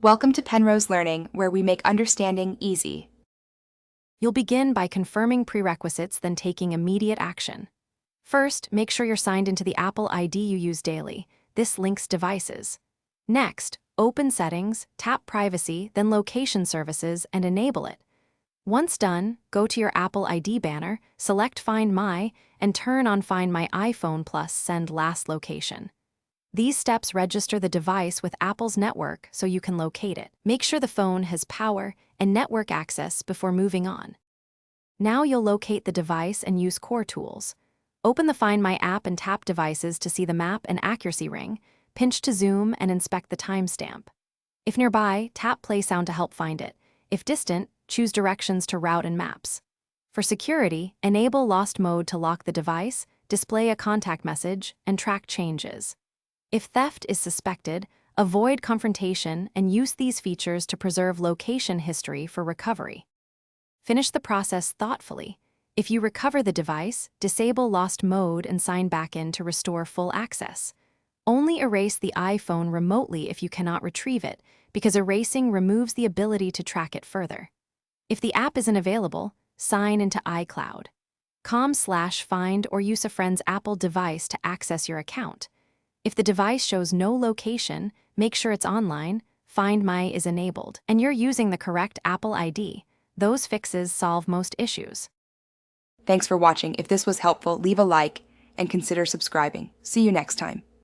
Welcome to Penrose Learning, where we make understanding easy. You'll begin by confirming prerequisites, then taking immediate action. First, make sure you're signed into the Apple ID you use daily. This links devices. Next, open Settings, tap Privacy, then Location Services, and enable it. Once done, go to your Apple ID banner, select Find My, and turn on Find My iPhone plus Send Last Location. These steps register the device with Apple's network so you can locate it. Make sure the phone has power and network access before moving on. Now you'll locate the device and use core tools. Open the Find My app and tap Devices to see the map and accuracy ring, pinch to zoom and inspect the timestamp. If nearby, tap Play Sound to help find it. If distant, choose directions to route and maps. For security, enable Lost Mode to lock the device, display a contact message, and track changes. If theft is suspected, avoid confrontation and use these features to preserve location history for recovery. Finish the process thoughtfully. If you recover the device, disable Lost Mode and sign back in to restore full access. Only erase the iPhone remotely if you cannot retrieve it, because erasing removes the ability to track it further. If the app isn't available, sign into iCloud. Find or use a friend's Apple device to access your account. If the device shows no location, make sure it's online, Find My is enabled, and you're using the correct Apple ID. Those fixes solve most issues. Thanks for watching. If this was helpful, leave a like and consider subscribing. See you next time.